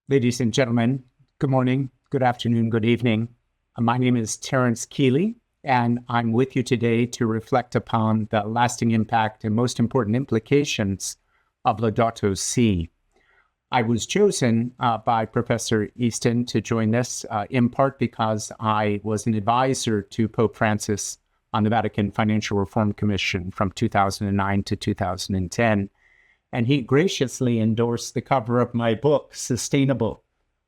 Ladies and gentlemen, good morning, good afternoon, good evening. My name is Terrence Keeley, and I'm with you today to reflect upon the lasting impact and most important implications of Laudato Si. I was chosen by Professor Easton to join this, in part because I was an advisor to Pope Francis on the Vatican Financial Reform Commission from 2009 to 2010. And he graciously endorsed the cover of my book, Sustainable,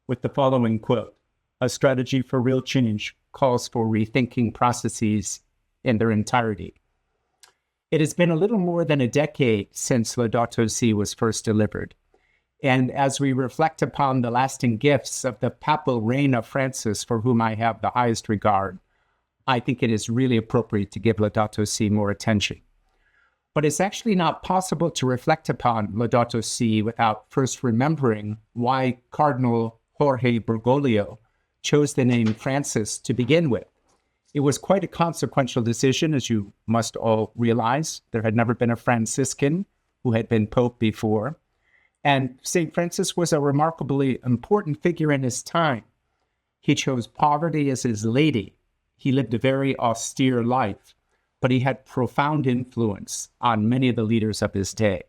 with the following quote: "A strategy for real change calls for rethinking processes in their entirety." It has been a little more than a decade since Laudato Si was first delivered. And as we reflect upon the lasting gifts of the papal reign of Francis, for whom I have the highest regard, I think it is really appropriate to give Laudato Si more attention. But it's actually not possible to reflect upon Laudato Si without first remembering why Cardinal Jorge Bergoglio chose the name Francis to begin with. It was quite a consequential decision, as you must all realize. There had never been a Franciscan who had been Pope before. And St. Francis was a remarkably important figure in his time. He chose poverty as his lady. He lived a very austere life, but he had profound influence on many of the leaders of his day.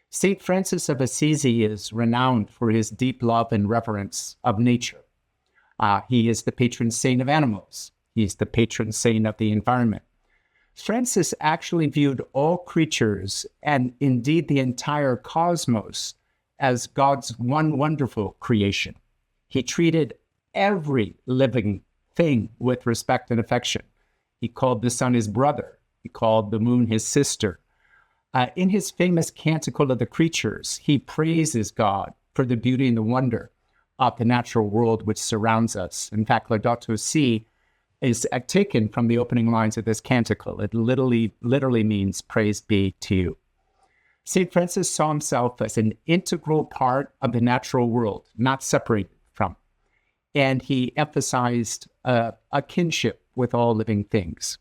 St. Francis of Assisi is renowned for his deep love and reverence of nature. He is the patron saint of animals. He's the patron saint of the environment. Francis actually viewed all creatures, and indeed the entire cosmos, as God's one wonderful creation. He treated every living thing with respect and affection. He called the sun his brother. He called the moon his sister. In his famous Canticle of the Creatures, he praises God for the beauty and the wonder of the natural world which surrounds us. In fact, Laudato Si is taken from the opening lines of this canticle. It literally means praise be to you. St. Francis saw himself as an integral part of the natural world, not separated from. And he emphasized a kinship with all living things.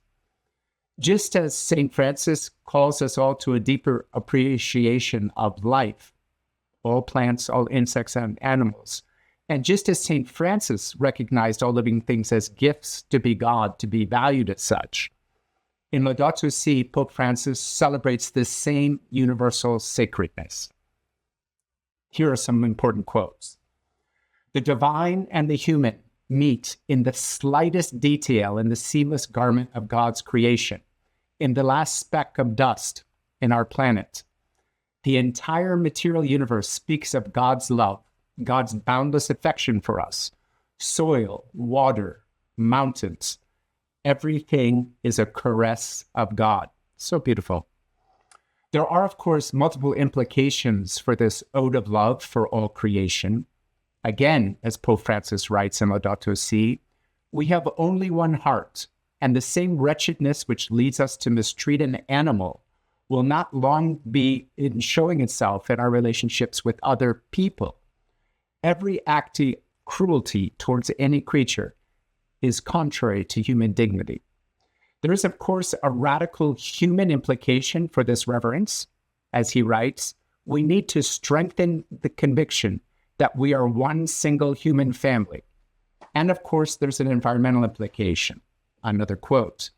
Just as St. Francis calls us all to a deeper appreciation of life, all plants, all insects, and animals, and just as St. Francis recognized all living things as gifts to be God, to be valued as such, in Laudato Si, Pope Francis celebrates this same universal sacredness. Here are some important quotes. "The divine and the human meet in the slightest detail in the seamless garment of God's creation, in the last speck of dust in our planet. The entire material universe speaks of God's love, God's boundless affection for us. Soil, water, mountains, everything is a caress of God." So beautiful. There are, of course, multiple implications for this ode of love for all creation. Again, as Pope Francis writes in Laudato Si, "We have only one heart, and the same wretchedness which leads us to mistreat an animal will not long be in showing itself in our relationships with other people. Every act of cruelty towards any creature is contrary to human dignity." There is, of course, a radical human implication for this reverence. As he writes, we need to strengthen the conviction that we are one single human family. And of course, there's an environmental implication. Another quote: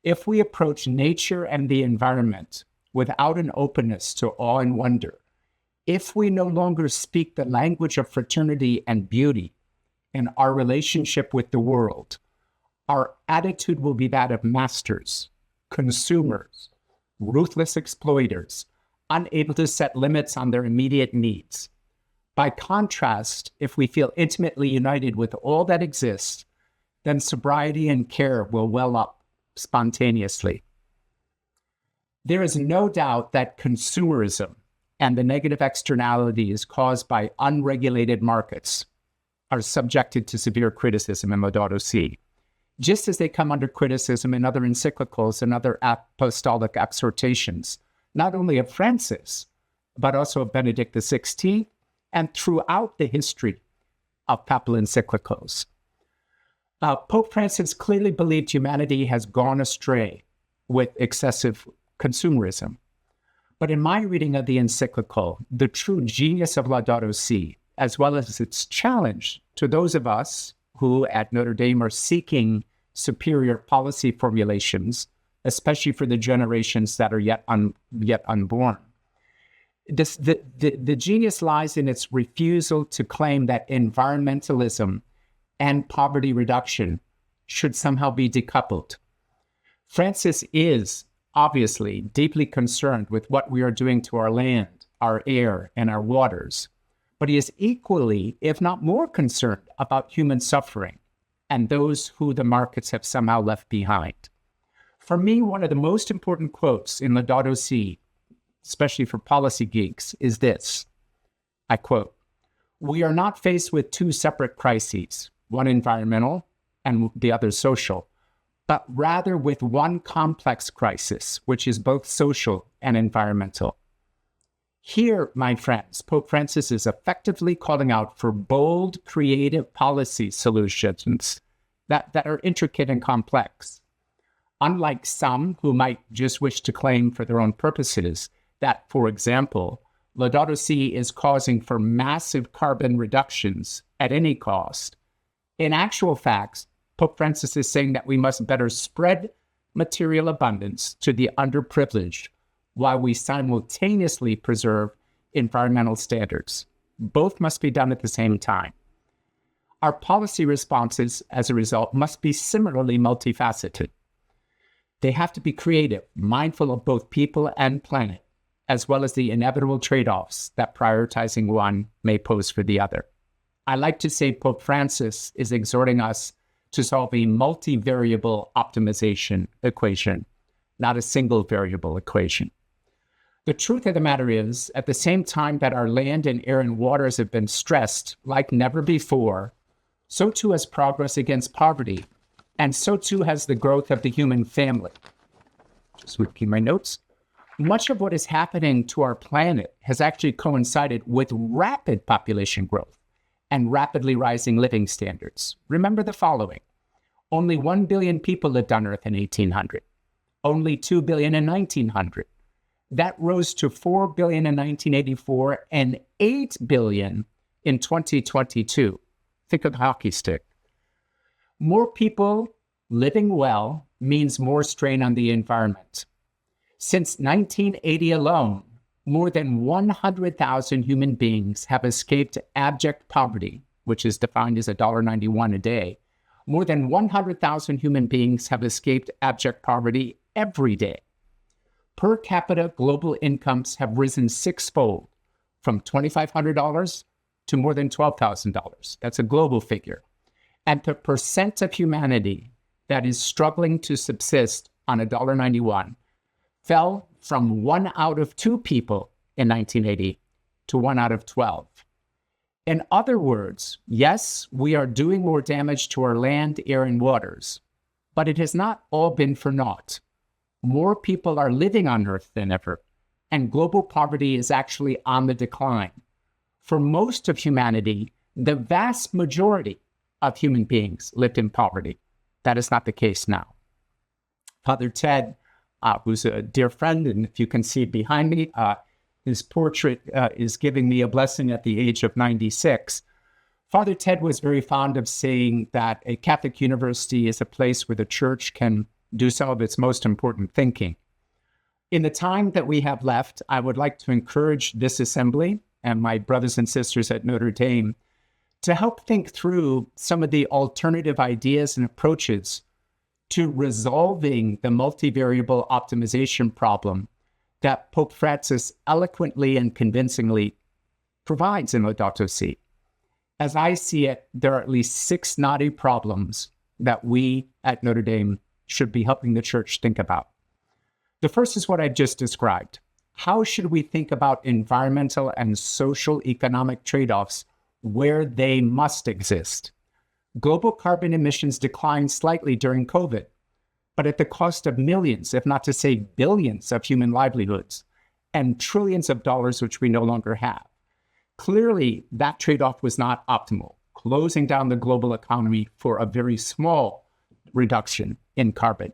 "If we approach nature and the environment without an openness to awe and wonder, if we no longer speak the language of fraternity and beauty in our relationship with the world, our attitude will be that of masters, consumers, ruthless exploiters, unable to set limits on their immediate needs. By contrast, if we feel intimately united with all that exists, then sobriety and care will well up spontaneously." There is no doubt that consumerism and the negative externalities caused by unregulated markets are subjected to severe criticism in Laudato Si, just as they come under criticism in other encyclicals and other apostolic exhortations, not only of Francis, but also of Benedict XVI, and throughout the history of papal encyclicals. Pope Francis clearly believed humanity has gone astray with excessive consumerism. But in my reading of the encyclical, the true genius of Laudato Si as well as its challenge to those of us who at Notre Dame are seeking superior policy formulations, especially for the generations that are yet unborn. The genius lies in its refusal to claim that environmentalism and poverty reduction should somehow be decoupled. Francis is obviously deeply concerned with what we are doing to our land, our air, and our waters, but he is equally, if not more, concerned about human suffering and those who the markets have somehow left behind. For me, one of the most important quotes in Laudato Si', especially for policy geeks, is this. I quote, "We are not faced with two separate crises, one environmental and the other social, but rather with one complex crisis, which is both social and environmental." Here, my friends, Pope Francis is effectively calling out for bold, creative policy solutions that are intricate and complex. Unlike some who might just wish to claim for their own purposes that, for example, Laudato Si' is causing for massive carbon reductions at any cost, in actual facts, Pope Francis is saying that we must better spread material abundance to the underprivileged while we simultaneously preserve environmental standards. Both must be done at the same time. Our policy responses, as a result, must be similarly multifaceted. They have to be creative, mindful of both people and planet, as well as the inevitable trade-offs that prioritizing one may pose for the other. I like to say Pope Francis is exhorting us to solve a multivariable optimization equation, not a single variable equation. The truth of the matter is, at the same time that our land and air and waters have been stressed like never before, so too has progress against poverty, and so too has the growth of the human family. Just looking at my notes. Much of what is happening to our planet has actually coincided with rapid population growth and rapidly rising living standards. Remember the following. Only 1 billion people lived on Earth in 1800. Only 2 billion in 1900. That rose to 4 billion in 1984 and 8 billion in 2022. Think of the hockey stick. More people living well means more strain on the environment. Since 1980 alone, more than 100,000 human beings have escaped abject poverty, which is defined as $1.91 a day. More than 100,000 human beings have escaped abject poverty every day. Per capita global incomes have risen sixfold, from $2,500 to more than $12,000. That's a global figure. And the percent of humanity that is struggling to subsist on $1.91 fell from 1 out of 2 people in 1980 to 1 out of 12. In other words, yes, we are doing more damage to our land, air, and waters, but it has not all been for naught. More people are living on Earth than ever, and global poverty is actually on the decline. For most of humanity, the vast majority of human beings lived in poverty. That is not the case now. Father Ted, who's a dear friend, and if you can see behind me, his portrait is giving me a blessing at the age of 96. Father Ted was very fond of saying that a Catholic university is a place where the church can do some of its most important thinking. In the time that we have left, I would like to encourage this assembly and my brothers and sisters at Notre Dame to help think through some of the alternative ideas and approaches to resolving the multivariable optimization problem that Pope Francis eloquently and convincingly provides in Laudato Si'. As I see it, there are at least 6 knotty problems that we at Notre Dame should be helping the church think about. The first is what I just described. How should we think about environmental and social economic trade-offs where they must exist? Global carbon emissions declined slightly during COVID, but at the cost of millions, if not to say billions, of human livelihoods and trillions of dollars which we no longer have. Clearly, that trade-off was not optimal, closing down the global economy for a very small reduction in carbon.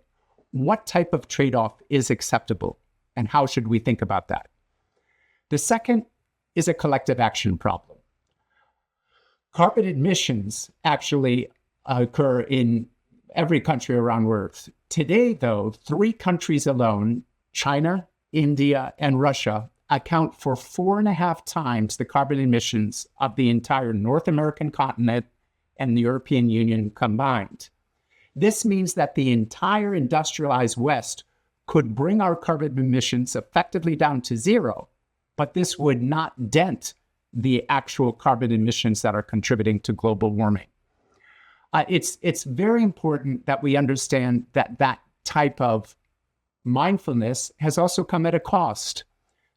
What type of trade-off is acceptable, and how should we think about that? The second is a collective action problem. Carbon emissions actually occur in every country around Earth. Today, though, 3 countries alone, China, India, and Russia, account for 4.5 times the carbon emissions of the entire North American continent and the European Union combined. This means that the entire industrialized West could bring our carbon emissions effectively down to zero, but this would not dent the actual carbon emissions that are contributing to global warming. It's very important that we understand that that type of mindfulness has also come at a cost.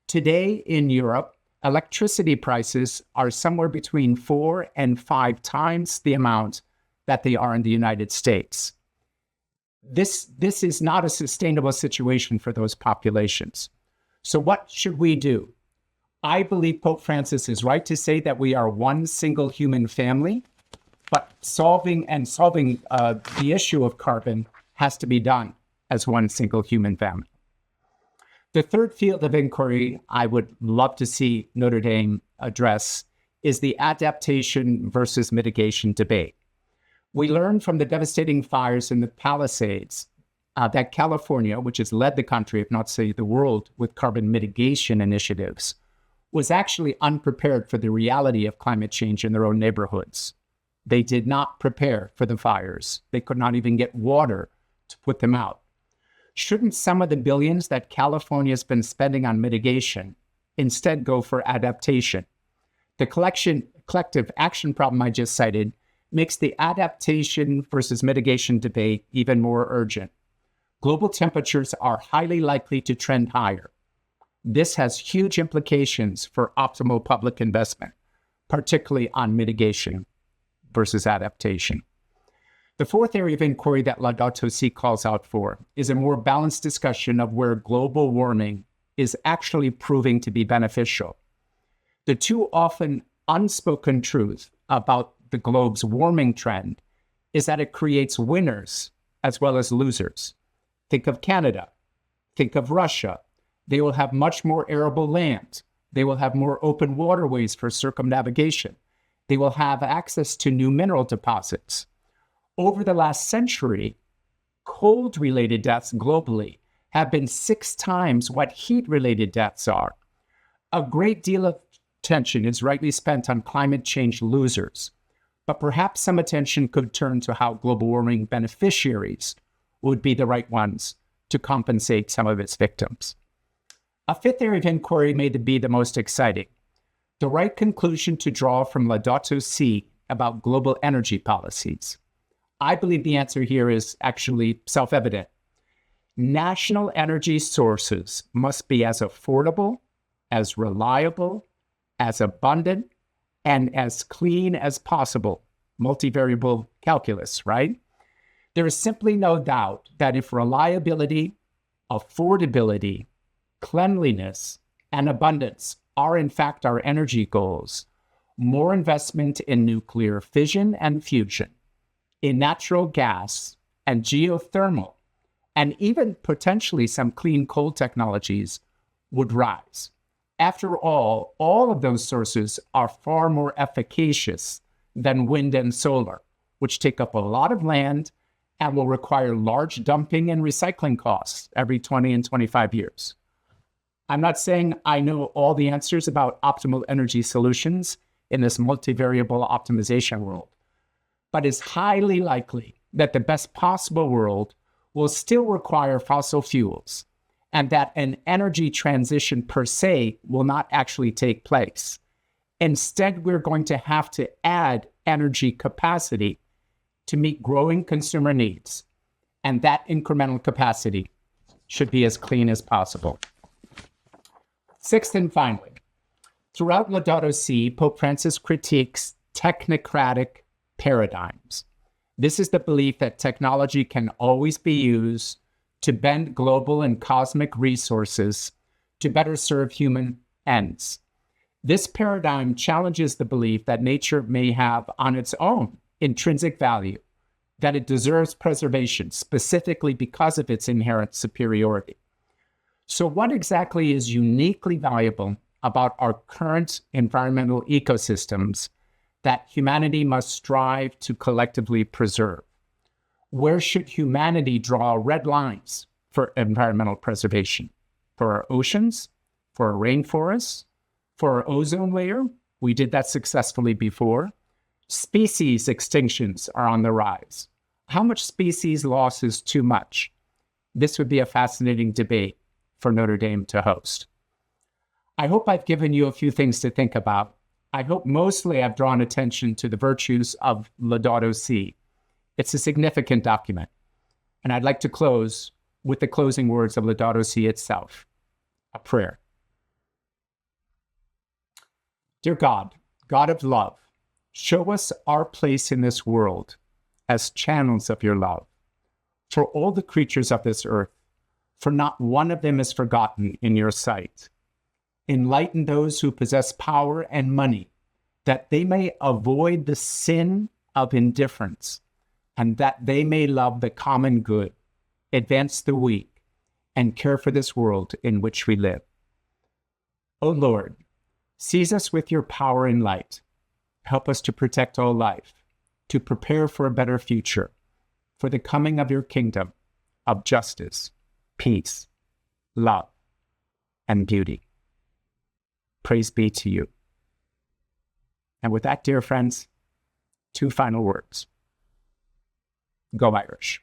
Today in Europe, electricity prices are somewhere between 4 and 5 times the amount that they are in the United States. This is not a sustainable situation for those populations. So what should we do? I believe Pope Francis is right to say that we are one single human family, but solving the issue of carbon has to be done as one single human family. The third field of inquiry I would love to see Notre Dame address is the adaptation versus mitigation debate. We learned from the devastating fires in the Palisades that California, which has led the country, if not say the world, with carbon mitigation initiatives, was actually unprepared for the reality of climate change in their own neighborhoods. They did not prepare for the fires. They could not even get water to put them out. Shouldn't some of the billions that California has been spending on mitigation instead go for adaptation? The collective action problem I just cited makes the adaptation versus mitigation debate even more urgent. Global temperatures are highly likely to trend higher. This has huge implications for optimal public investment, particularly on mitigation versus adaptation. The fourth area of inquiry that Laudato Si calls out for is a more balanced discussion of where global warming is actually proving to be beneficial. The too often unspoken truth about the globe's warming trend is that it creates winners as well as losers. Think of Canada. Think of Russia. They will have much more arable land. They will have more open waterways for circumnavigation. They will have access to new mineral deposits. Over the last century, cold-related deaths globally have been 6 times what heat-related deaths are. A great deal of attention is rightly spent on climate change losers, but perhaps some attention could turn to how global warming beneficiaries would be the right ones to compensate some of its victims. A fifth area of inquiry may be the most exciting. The right conclusion to draw from Laudato Si about global energy policies. I believe the answer here is actually self-evident. National energy sources must be as affordable, as reliable, as abundant, and as clean as possible. Multivariable calculus, right? There is simply no doubt that if reliability, affordability, cleanliness, and abundance are in fact our energy goals, more investment in nuclear fission and fusion, in natural gas and geothermal, and even potentially some clean coal technologies would rise. After all of those sources are far more efficacious than wind and solar, which take up a lot of land and will require large dumping and recycling costs every 20 and 25 years. I'm not saying I know all the answers about optimal energy solutions in this multivariable optimization world, but it's highly likely that the best possible world will still require fossil fuels and that an energy transition per se will not actually take place. Instead, we're going to have to add energy capacity to meet growing consumer needs, and that incremental capacity should be as clean as possible. Sixth and finally, throughout Laudato Si, Pope Francis critiques technocratic paradigms. This is the belief that technology can always be used to bend global and cosmic resources to better serve human ends. This paradigm challenges the belief that nature may have on its own intrinsic value, that it deserves preservation specifically because of its inherent superiority. So what exactly is uniquely valuable about our current environmental ecosystems that humanity must strive to collectively preserve? Where should humanity draw red lines for environmental preservation? For our oceans? For our rainforests? For our ozone layer? We did that successfully before. Species extinctions are on the rise. How much species loss is too much? This would be a fascinating debate for Notre Dame to host. I hope I've given you a few things to think about. I hope mostly I've drawn attention to the virtues of Laudato Si. It's a significant document. And I'd like to close with the closing words of Laudato Si itself, a prayer. Dear God, God of love, show us our place in this world as channels of your love for all the creatures of this earth, for not one of them is forgotten in your sight. Enlighten those who possess power and money, that they may avoid the sin of indifference, and that they may love the common good, advance the weak, and care for this world in which we live. O Lord, seize us with your power and light. Help us to protect all life, to prepare for a better future, for the coming of your kingdom of justice, peace, love, and beauty. Praise be to you. And with that, dear friends, two final words. Go Irish.